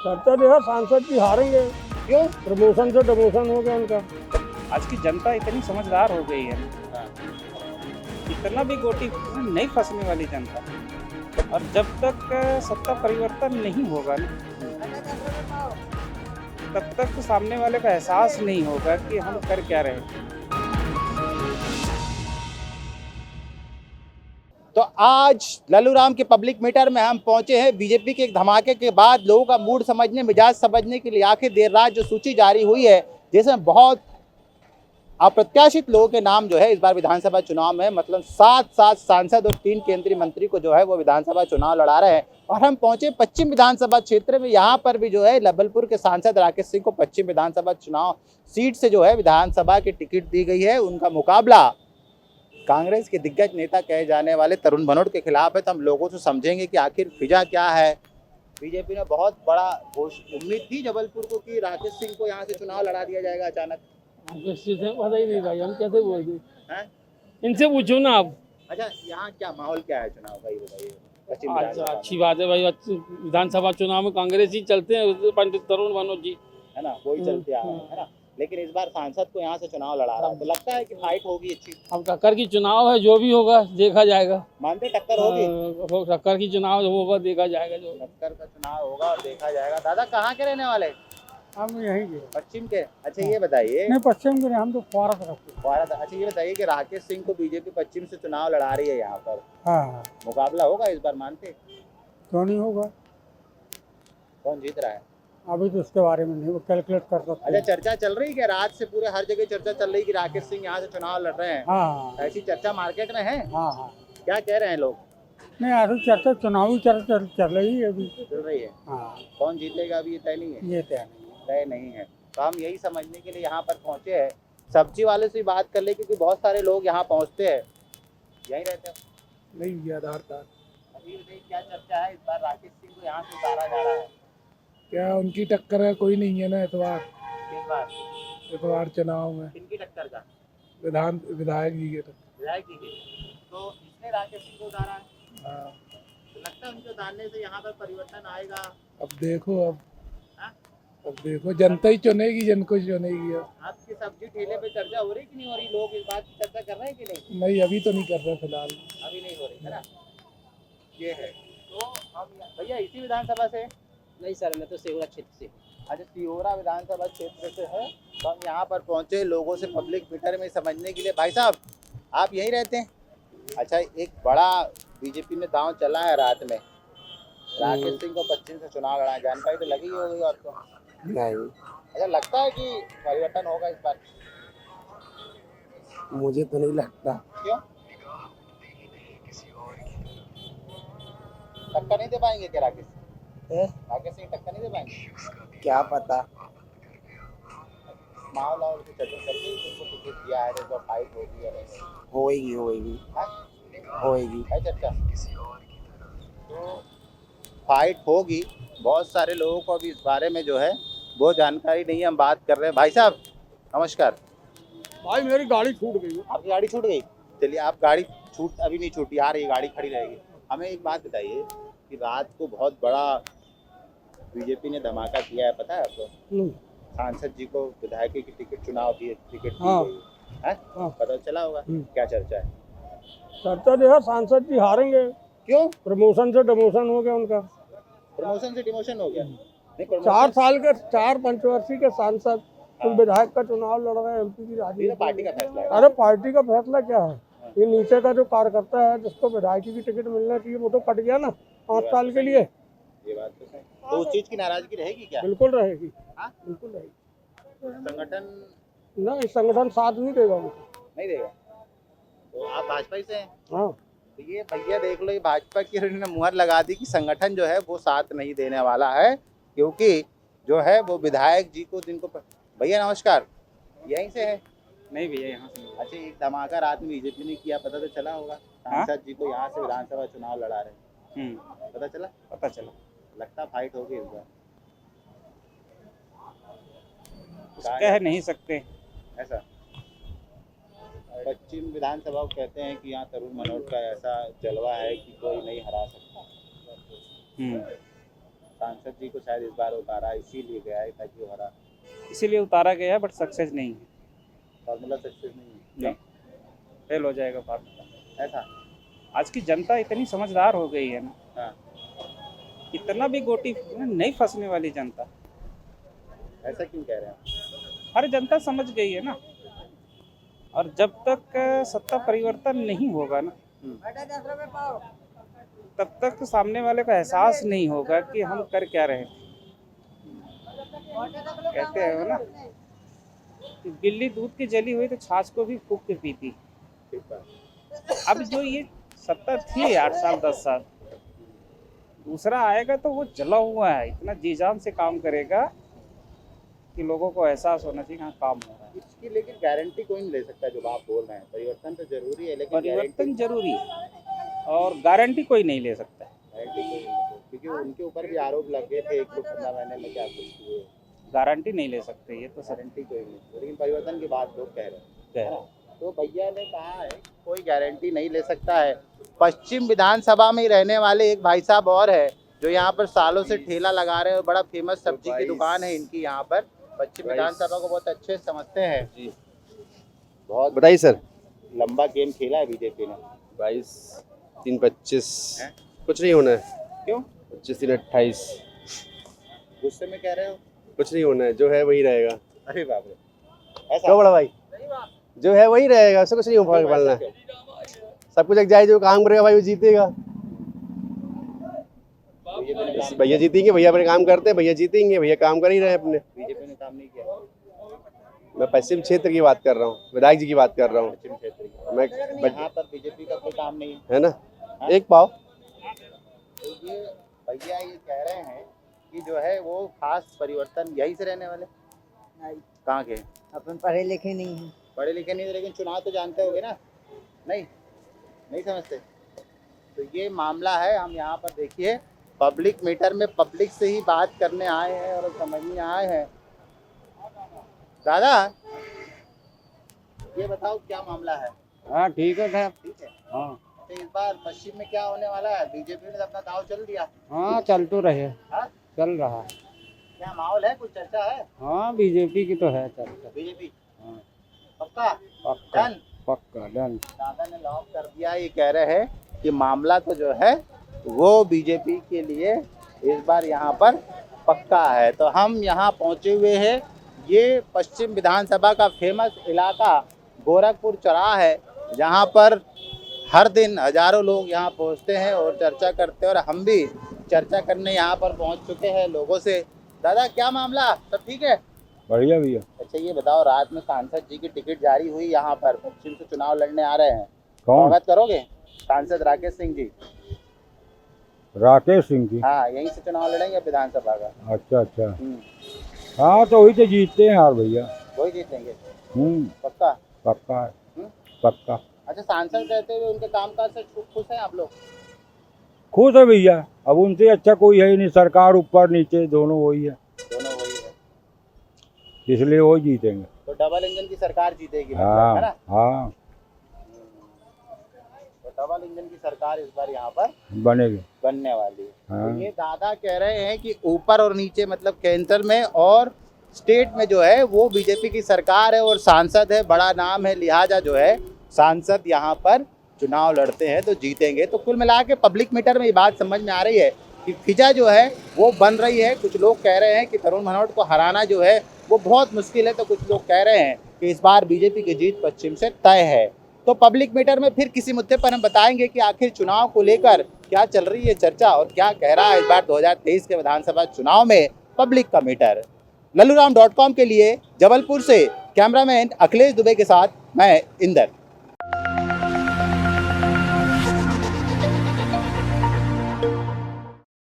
चर्चा जो है सांसद जी हारेंगे। क्यों? प्रमोशन से डिमोशन हो गया उनका। आज की जनता इतनी समझदार हो गई है, इतना भी गोटी नहीं फंसने वाली जनता। और जब तक सत्ता परिवर्तन नहीं होगा ना, तब तक सामने वाले का एहसास नहीं होगा कि हम कर क्या रहे हैं। तो आज लल्लूराम के पब्लिक मीटर में हम पहुंचे हैं बीजेपी के एक धमाके के बाद लोगों का मूड समझने, मिजाज समझने के लिए। आखिर देर रात जो सूची जारी हुई है, जिसमें बहुत अप्रत्याशित लोगों के नाम जो है इस बार विधानसभा चुनाव में, मतलब 7 सांसद और 3 केंद्रीय मंत्री को जो है वो विधानसभा चुनाव लड़ा रहे हैं। और हम पहुंचे पश्चिम विधानसभा क्षेत्र में। यहाँ पर भी जो है लबलपुर के सांसद राकेश सिंह को पश्चिम विधानसभा चुनाव सीट से जो है विधानसभा की टिकट दी गई है। उनका मुकाबला कांग्रेस के दिग्गज नेता कहे जाने वाले तरुण भनोट के खिलाफ है। तो हम लोगों से समझेंगे कि आखिर फिजा क्या है। बीजेपी ने बहुत बड़ा उम्मीद थी जबलपुर को कि राकेश सिंह को यहाँ से चुनाव लड़ा दिया जाएगा अचानक। पता ही नहीं भाई, हम कैसे बोल दें? हैं? इनसे पूछो ना आप। अच्छा, यहाँ क्या माहौल क्या है चुनाव का, ये बताइए। पश्चिम अच्छा, विधानसभा अच्छी बात है भाई। विधानसभा चुनाव में कांग्रेस ही चलते हैं, पंडित तरुण भनोट जी, है ना, वही चलते आ रहे हैं, है ना। लेकिन इस बार सांसद को यहाँ से चुनाव लड़ा रहा है, तो लगता है कि फाइट होगी अच्छी। अब टक्कर की चुनाव है, जो भी होगा देखा जाएगा। मानते टक्कर होगी? टक्कर की चुनाव होगा, देखा जाएगा। जो टक्कर का चुनाव होगा और देखा जाएगा। दादा कहाँ के रहने वाले? हम यहीं के। पश्चिम के। अच्छा ये बताइए, नहीं, पश्चिम के नहीं, हम तो फुहारा तरफ के। भारत। अच्छा ये बताइए कि राकेश सिंह को बीजेपी पश्चिम से चुनाव लड़ा रही है यहाँ पर, हाँ, मुकाबला होगा इस बार, मानते? क्यों नहीं होगा? कौन जीत रहा है? अभी तो इसके बारे में नहीं कैलकुलेट कर सकते। अच्छा, चर्चा चल रही है कि रात से पूरे हर जगह चर्चा चल रही है कि राकेश सिंह यहाँ से चुनाव लड़ रहे हैं। हाँ ऐसी चर्चा मार्केट में है? हाँ हाँ। क्या कह रहे हैं लोग? नहीं, ऐसी चर्चा, चुनावी चर्चा चल रही है अभी। चल रही है। हाँ, कौन जीतेगा अभी ये तय नहीं है? ये तय नहीं है। तय नहीं है। तो हम यही समझने के लिए यहाँ पर पहुँचे हैं। सब्जी वाले से भी बात कर ले, क्योंकि बहुत सारे लोग यहाँ पहुँचते हैं। यहीं रहते हैं? नहीं, ये आधार कार्ड। अभी बताइए क्या चर्चा है, इस बार राकेश सिंह को यहाँ से उतारा जा रहा है? क्या उनकी टक्कर है? कोई नहीं है ना इतवार। किस बार? इतवार चुनाव में किनकी टक्कर का? विधायक जी के विधायक जी के। तो इसने राकेश सिंह को उतारा है। हाँ, तो लगता है उनके उतारने से यहाँ पर परिवर्तन आएगा। अब देखो। हाँ? अब देखो, जनता ही चुनेगी जिनको चुनेगी। अब आपकी सब्जी ठेले पे चर्चा हो रही कि नहीं हो रही? लोग इस बात की चर्चा कर रहे हैं कि नहीं? नहीं, अभी तो नहीं कर रहे फिलहाल। अभी नहीं हो रही है ना। ये है। तो हम भैया इसी विधानसभा से? नहीं सर, मैं तो सेहुरा क्षेत्र से। अच्छा, सिहोरा विधानसभा क्षेत्र से है। तो हम यहाँ पर पहुँचे लोगों से पब्लिक मीटर में समझने के लिए। भाई साहब आप यहीं रहते हैं? अच्छा, एक बड़ा बीजेपी में दांव चला है रात में, राकेश सिंह को पश्चिम से चुनाव लड़ा, जानकारी तो लगी होगी आपको? नहीं, अच्छा, लगता है कि परिवर्तन होगा इस बार? मुझे तो नहीं लगता। क्यों? टक्कर नहीं दे पाएंगे क्या राकेश सिंह? राकेश सिंह टक्कर नहीं दे पाएंगे? क्या पता। माहौल और की चर्चा चल रही है, उनको टिकट दिया है तो फाइट होगी या नहीं? होएगी हाँ? होएगी। है चर्चा। तो फाइट होगी। बहुत सारे लोगों को अभी इस बारे में जो है वो जानकारी नहीं है। हम बात कर रहे हैं। भाई साहब नमस्कार। भाई मेरी गाड़ी छूट गई। आपकी गाड़ी छूट गई? चलिए, आप गाड़ी छूट अभी नहीं छूटी, आ रही गाड़ी खड़ी रहेगी। हमें एक बात बताइए कि रात को बहुत बड़ा बीजेपी ने धमाका किया है, पता है आपको? सांसद जी को विधायक की टिकट चुनाव की टिकट दी हाँ। गई है। हाँ। पता चला होगा क्या चर्चा है? चर्चा जो है सांसद जी हारेंगे। क्यों? प्रमोशन से डिमोशन हो गया उनका। प्रमोशन से डिमोशन हो गया? नहीं, 4 साल के 4 पंचवर्षीय के सांसद तुम विधायक का चुनाव लड़ रहे हैं एमपी की ये तो राजनीति। पार्टी का फैसला है। अरे पार्टी का फैसला क्या है? ये नीचे का जो कार्यकर्ता है जिसको विधायकी की टिकट मिलना चाहिए वो तो कट गया ना 5 साल के लिए। ये बात तो सही। तो उस चीज की नाराजगी रहेगी क्या? बिल्कुल रहेगी। हाँ? बिल्कुल रहेगी। संगठन ना, इस संगठन साथ नहीं देगा उनको। नहीं देगा? तो आप भाजपा ही से हैं? हाँ, तो ये भैया देख लो, ये भाजपा की उन्होंने मुहर लगा दी कि संगठन जो है वो साथ नहीं देने वाला है, क्योंकि जो है वो विधायक जी को जिनको भैया नमस्कार, यहीं से है? नहीं भैया, यहाँ से नहीं। अच्छा, एक धमाका रात में बीजेपी ने किया, पता तो चला होगा? सांसद जी को यहाँ से विधानसभा चुनाव लड़ा रहे, पता चला? पता चला। लगता फाइट होगी इस बार? कह नहीं सकते। ऐसा पश्चिम विधानसभा को कहते हैं कि यहाँ तरुण भनोट का ऐसा जलवा है कि कोई नहीं हरा सकता। सांसद जी को शायद इस बार उतारा इसीलिए गया है ताकि वो हरा। इसीलिए उतारा गया है, बट सक्सेस नहीं है। फॉर्मूला सक्सेस नहीं है। नहीं, फेल हो जाएगा फार्मूला। ऐसा। आज की जनता इतनी समझदार हो गई है ना, हाँ। इतना भी गोटी नहीं फंसने वाली जनता। ऐसा क्यों कह रहे हैं? हर जनता समझ गई है ना, और जब तक सत्ता परिवर्तन नहीं होगा ना, तब तक सामने वाले को एहसास नहीं होगा कि हम कर क्या रहे हैं। कहते हैं ना कि बिल्ली दूध की जली हुई तो छाछ को भी फूंक के पीती। ठीक बात। अब जो ये सत्ता थी 8 साल 10 साल, दूसरा आएगा तो वो जला हुआ है, इतना जी जान से काम करेगा कि लोगों को एहसास होना चाहिए हाँ काम हो रहा है। इसकी लेकिन गारंटी कोई नहीं ले सकता जो आप बोल रहे हैं। परिवर्तन तो जरूरी है, लेकिन परिवर्तन जरूरी है और गारंटी कोई नहीं ले सकता है। गारंटी कोई नहीं ले, क्योंकि उनके ऊपर भी आरोप लगे थे 1-15 महीने में क्या कुछ किए। गारंटी नहीं ले सकते, ये तो सर गारंटी कोई नहीं, लेकिन परिवर्तन की बात लोग कह रहे हैं। कह रहे हैं। तो भैया ने कहा है कोई गारंटी नहीं ले सकता है। पश्चिम विधानसभा में ही रहने वाले एक भाई साहब और है जो यहाँ पर सालों से ठेला लगा रहे हैं, बड़ा फेमस सब्जी की दुकान है इनकी यहाँ पर। पश्चिम विधानसभा को बहुत अच्छे से समझते हैं जी। बहुत बताइए सर। लंबा गेम खेला है बीजेपी ने। 22, 3, 25 हैं? कुछ नहीं होना है। क्यों 25, 3, 28 गुस्से में कह रहे हो? कुछ नहीं होना है, जो है वही रहेगा। अरे बाप रे, ऐसा क्यों बड़ा भाई? जो है वही रहेगा, उससे कुछ नहीं हो पालना है। सब कुछ एक जाए, जो काम करेगा भाई वो जीतेगा। भैया जीतेंगे, भैया अपने काम करते हैं, भैया जीतेंगे, भैया काम कर ही रहे हैं अपने। बीजेपी ने काम नहीं किया। मैं पश्चिम क्षेत्र की बात कर रहा हूँ, विधायक जी की बात कर रहा हूँ पश्चिम क्षेत्र की। मैं। यहाँ पर बीजेपी का कोई काम नहीं है ना, एक पाव। तो ये भैया ये कह रहे हैं कि जो है वो खास परिवर्तन यहीं से रहने वाले। कहाँ के? अपन पढ़े लिखे नहीं हैं। पढ़े लिखे नहीं, लेकिन चुनाव तो जानते होगे ना? नहीं समझते। तो ये मामला है। हम यहाँ पर देखिए पब्लिक मीटर में पब्लिक से ही बात करने आए हैं और समझने आए हैं। दादा ये बताओ क्या मामला है? हाँ ठीक है साहब। ठीक है। हाँ तो इस बार पश्चिम में क्या होने वाला है? बीजेपी ने अपना दाव चल दिया। हाँ चल तो रहे, हाँ? चल रहा है। क्या माहौल है, कुछ चर्चा है? हाँ बीजेपी की तो है चर्चा। बीजेपी हाँ पक्का पक्का डन। पक्का डन। दादा ने लॉक कर दिया। ये कह रहे हैं कि मामला तो जो है वो बीजेपी के लिए इस बार यहाँ पर पक्का है। तो हम यहाँ पहुँचे हुए हैं। ये पश्चिम विधानसभा का फेमस इलाका गोरखपुर चौराहा है, जहाँ पर हर दिन हजारों लोग यहाँ पहुँचते हैं और चर्चा करते हैं, और हम भी चर्चा करने यहाँ पर पहुँच चुके हैं लोगों से। दादा क्या मामला, सब ठीक है? बढ़िया भैया। अच्छा ये बताओ, रात में सांसद जी की टिकट जारी हुई, यहाँ पर पश्चिम से चुनाव लड़ने आ रहे हैं, कौन? स्वागत करोगे? सांसद राकेश सिंह जी। राकेश सिंह की? हाँ यहीं से चुनाव लड़ेंगे विधानसभा का। अच्छा। हाँ तो वही तो जीतते हैं यार भैया। वही जीतेंगे पक्का पक्का। है पक्का। अच्छा सांसद रहते हुए उनके कामकाज से खुश हैं आप लोग? खुश है भैया, अब उनसे अच्छा कोई है ही नहीं। सरकार ऊपर नीचे दोनों वही है, दोनों वही है, इसलिए वो जीतेंगे। तो डबल इंजन की सरकार जीतेगी मतलब, हाँ है ना? हाँ तो डबल इंजन की सरकार इस बार यहाँ पर बनेगी, बनने वाली है। हाँ। तो ये दादा कह रहे हैं कि ऊपर और नीचे मतलब केंद्र में और स्टेट में जो है वो बीजेपी की सरकार है और सांसद है, बड़ा नाम है, लिहाजा जो है सांसद यहाँ पर चुनाव लड़ते हैं तो जीतेंगे। तो कुल मिला के पब्लिक मीटर में ये बात समझ में आ रही है कि फिजा जो है वो बन रही है। कुछ लोग कह रहे हैं कि तरुण भनोट को हराना जो है वो बहुत मुश्किल है, तो कुछ लोग कह रहे हैं कि इस बार बीजेपी की जीत पश्चिम से तय है। तो पब्लिक मीटर में फिर किसी मुद्दे पर हम बताएंगे कि आखिर चुनाव को लेकर क्या चल रही है चर्चा और क्या कह रहा है इस बार 2023 के विधानसभा चुनाव में पब्लिक का मीटर। लल्लूराम.com के लिए जबलपुर से कैमरामैन अखिलेश दुबे के साथ मैं इंदर।